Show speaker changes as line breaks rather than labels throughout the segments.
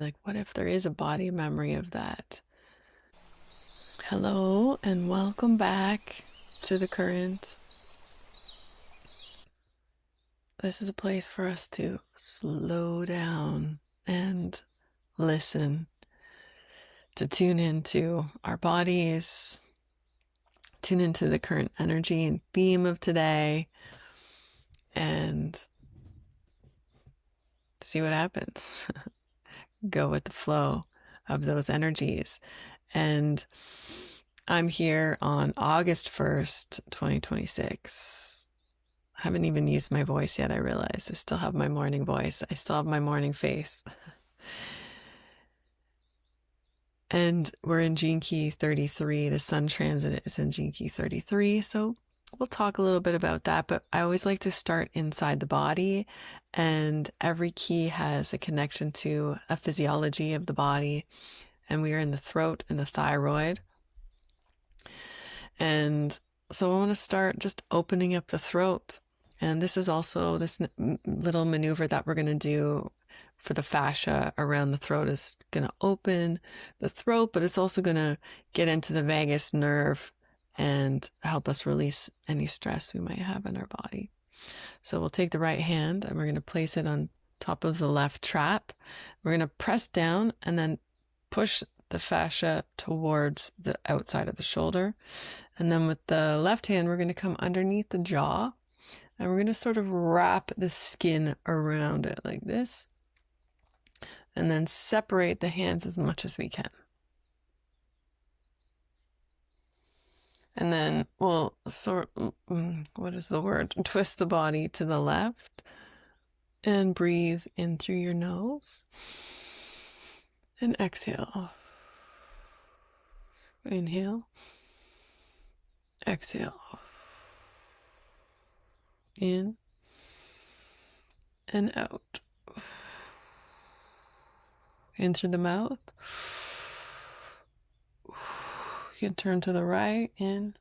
Like, what if there is a body memory of that? Hello, and welcome back to the current. This is a place for us to slow down and listen, to tune into our bodies, tune into the current energy and theme of today, and see what happens. Go with the flow of those energies. And I'm here on August 1st, 2026. I haven't even used my voice yet, I realize. I still have my morning voice. I still have my morning face. And we're in Gene Key 33. The Sun transit is in Gene Key 33. So we'll talk a little bit about that. But I always like to start inside the body. And every key has a connection to a physiology of the body. And we are in the throat and the thyroid. And so I want to start just opening up the throat. And this is also this little maneuver that we're going to do for the fascia around the throat is going to open the throat, but it's also going to get into the vagus nerve and help us release any stress we might have in our body. So we'll take the right hand and we're going to place it on top of the left trap. We're going to press down and then push the fascia towards the outside of the shoulder. And then with the left hand, we're going to come underneath the jaw and we're going to sort of wrap the skin around it like this. And then separate the hands as much as we can. And then we'll what is the word? Twist the body to the left and breathe in through your nose and exhale. Inhale, exhale, in and out. In through the mouth. You can turn to the right, in,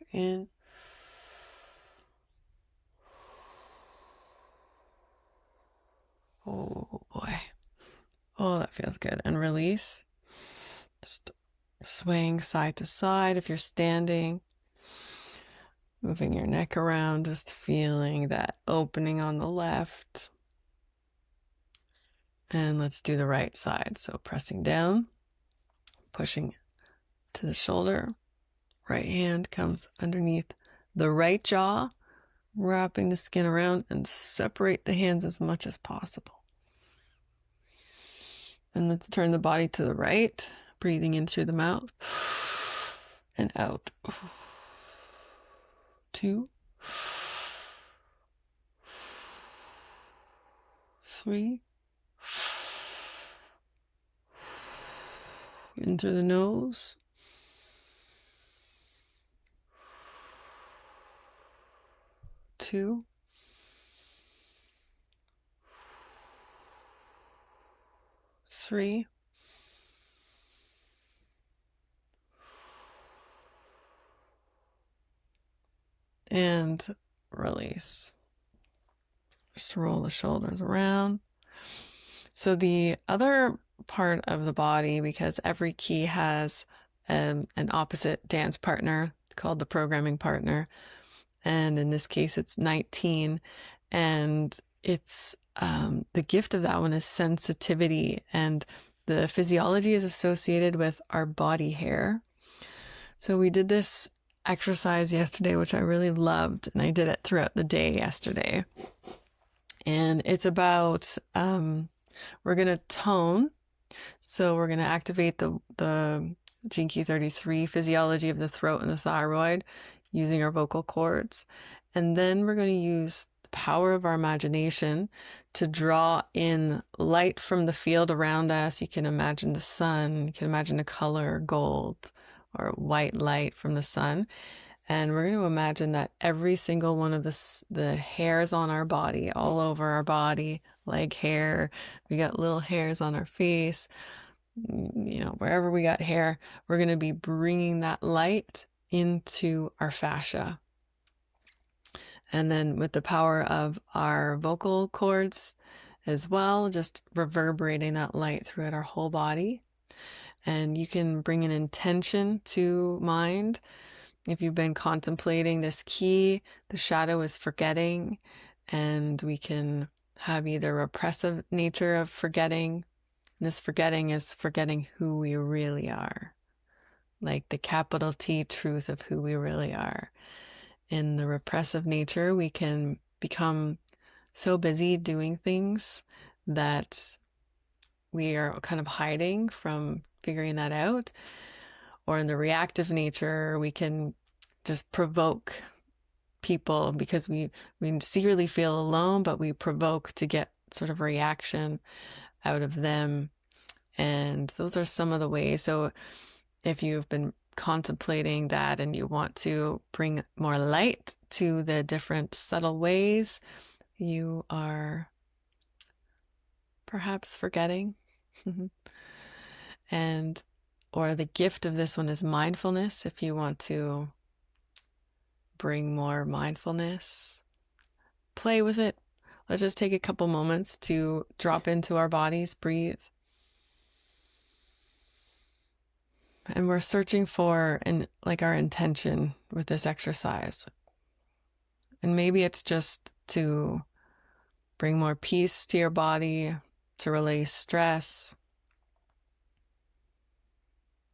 in, oh boy, oh that feels good, and release, just swaying side to side if you're standing, moving your neck around, just feeling that opening on the left. And let's do the right side. So pressing down, pushing to the shoulder. Right hand comes underneath the right jaw, wrapping the skin around and separate the hands as much as possible. And let's turn the body to the right, breathing in through the mouth and out. 2, 3, in through the nose, 2, 3, and release. Just roll the shoulders around. So the other part of the body, because every key has an opposite dance partner called the programming partner, and in this case it's 19, and it's the gift of that one is sensitivity, and the physiology is associated with our body hair. So we did this exercise yesterday, which I really loved, and I did it throughout the day yesterday. And it's about we're going to tone. So we're going to activate the Gene Key 33 physiology of the throat and the thyroid using our vocal cords. And then we're going to use the power of our imagination to draw in light from the field around us. You can imagine the sun. You can imagine a color, gold or white light from the sun. And we're going to imagine that every single one of the hairs on our body, all over our body, leg hair, we got little hairs on our face, you know, wherever we got hair, we're going to be bringing that light into our fascia. And then with the power of our vocal cords as well, just reverberating that light throughout our whole body. And you can bring an intention to mind. If you've been contemplating this key, the shadow is forgetting, and we can have either repressive nature of forgetting. This forgetting is forgetting who we really are, like the capital T truth of who we really are. In the repressive nature, we can become so busy doing things that we are kind of hiding from figuring that out. Or in the reactive nature, we can just provoke people because we secretly feel alone, but we provoke to get sort of reaction out of them. And those are some of the ways. So if you've been contemplating that and you want to bring more light to the different subtle ways you are perhaps forgetting, and or the gift of this one is mindfulness. If you want to bring more mindfulness, play with it. Let's just take a couple moments to drop into our bodies, breathe. And we're searching for our intention with this exercise. And maybe it's just to bring more peace to your body, to release stress.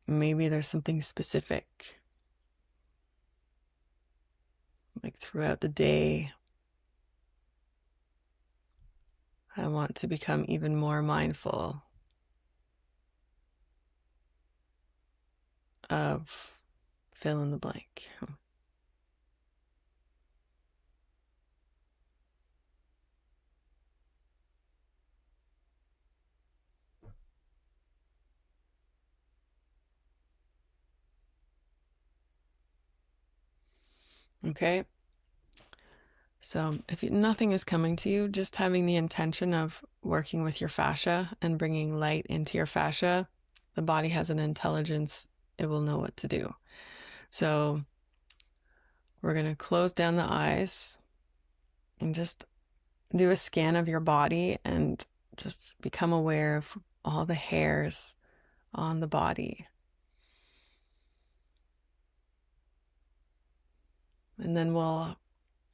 Maybe there's something specific, like throughout the day, I want to become even more mindful of fill in the blank. Okay. So if nothing is coming to you, just having the intention of working with your fascia and bringing light into your fascia, the body has an intelligence. It will know what to do. So we're going to close down the eyes and just do a scan of your body and just become aware of all the hairs on the body. And then we'll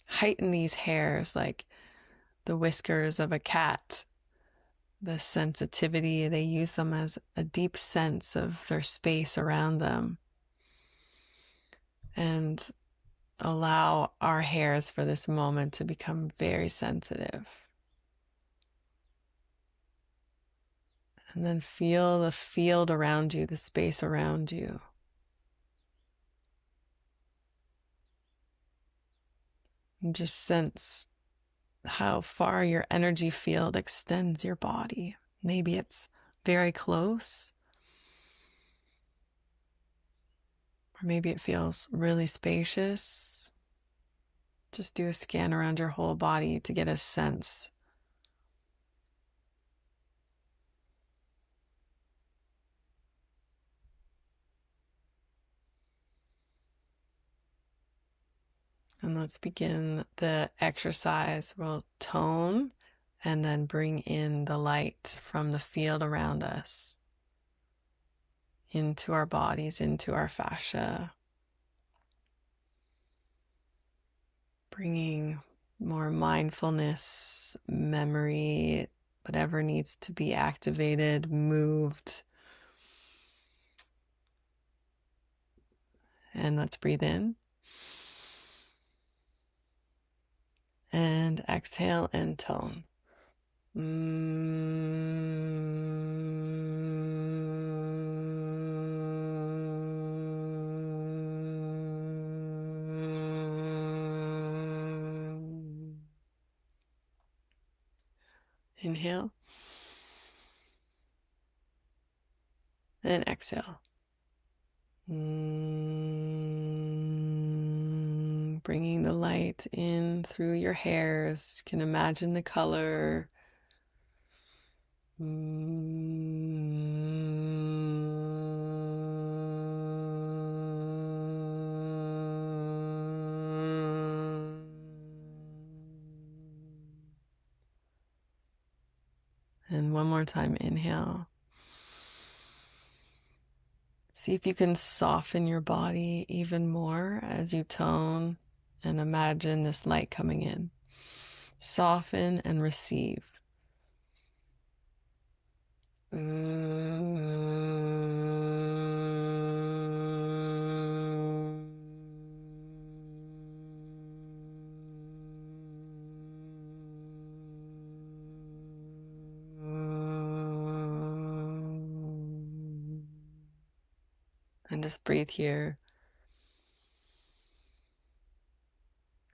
heighten these hairs like the whiskers of a cat, the sensitivity. They use them as a deep sense of their space around them. And allow our hairs for this moment to become very sensitive. And then feel the field around you, the space around you. And just sense how far your energy field extends your body. Maybe it's very close, or maybe it feels really spacious. Just do a scan around your whole body to get a sense. And let's begin the exercise. We'll tone and then bring in the light from the field around us into our bodies, into our fascia. Bringing more mindfulness, memory, whatever needs to be activated, moved. And let's breathe in. And exhale and tone. Inhale and exhale. Bringing the light in through your hairs. You can imagine the color. And one more time, inhale. See if you can soften your body even more as you tone and imagine this light coming in. Soften and receive. And just breathe here,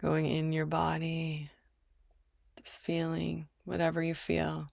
going in your body, just feeling whatever you feel.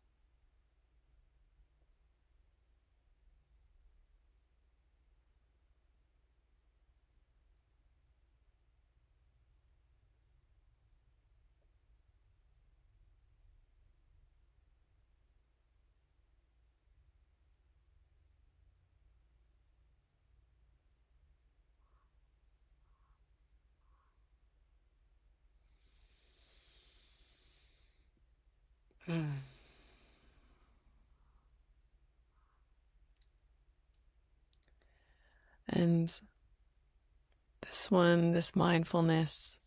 And this mindfulness,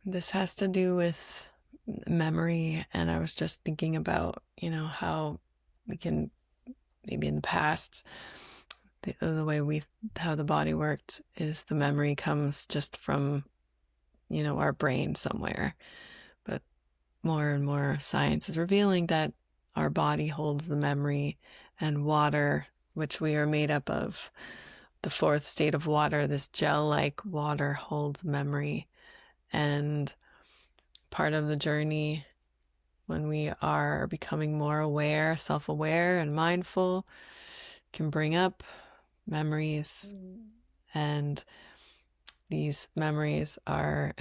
this has to do with memory. And I was just thinking about, how we can, maybe in the past, the way how the body worked is the memory comes just from, our brain somewhere. But more and more science is revealing that our body holds the memory, and water, which we are made up of, the fourth state of water, this gel-like water, holds memory. And part of the journey, when we are becoming more aware, self-aware and mindful, can bring up memories. And these memories are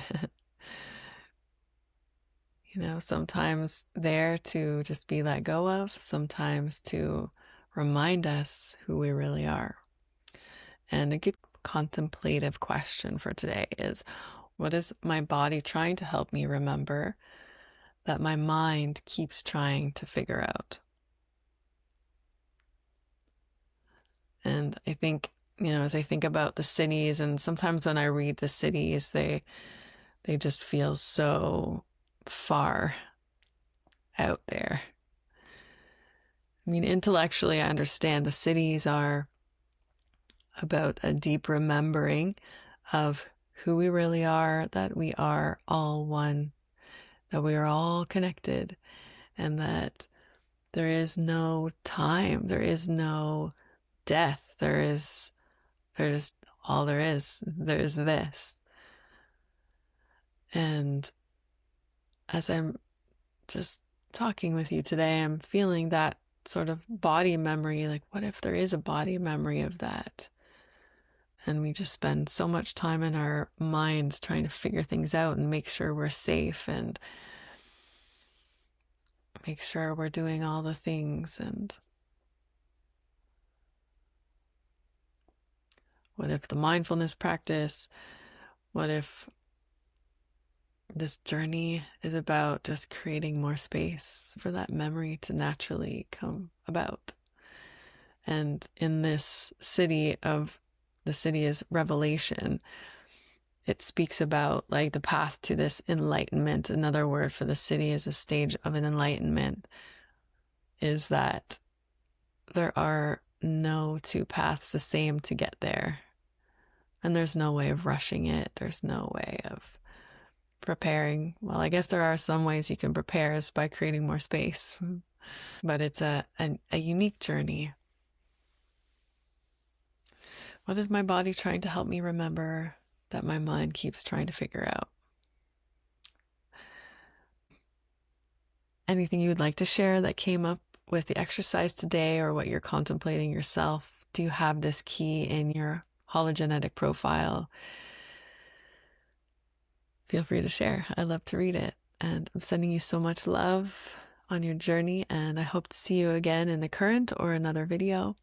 sometimes there to just be let go of, sometimes to remind us who we really are. And a good contemplative question for today is, what is my body trying to help me remember that my mind keeps trying to figure out? And I think, as I think about the cities, and sometimes when I read the cities, they just feel so far out there. I mean, intellectually, I understand the cities are about a deep remembering of who we really are, that we are all one, that we are all connected, and that there is no time, there is no death, there's all there is, there's this. And as I'm just talking with you today, I'm feeling that sort of body memory, like what if there is a body memory of that? And we just spend so much time in our minds trying to figure things out and make sure we're safe and make sure we're doing all the things. And what if the mindfulness practice, what if this journey is about just creating more space for that memory to naturally come about? And in this city the city is revelation. It speaks about like the path to this enlightenment. Another word for the city as a stage of an enlightenment is that there are no two paths the same to get there. And there's no way of rushing it. There's no way of preparing. Well, I guess there are some ways you can prepare is by creating more space. But it's a unique journey. What is my body trying to help me remember that my mind keeps trying to figure out? Anything you would like to share that came up with the exercise today, or what you're contemplating yourself? Do you have this key in your hologenetic profile? Feel free to share. I love to read it. And I'm sending you so much love on your journey, and I hope to see you again in the current or another video.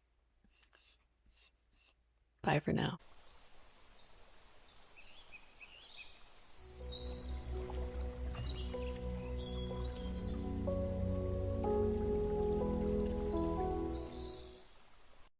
Bye for now.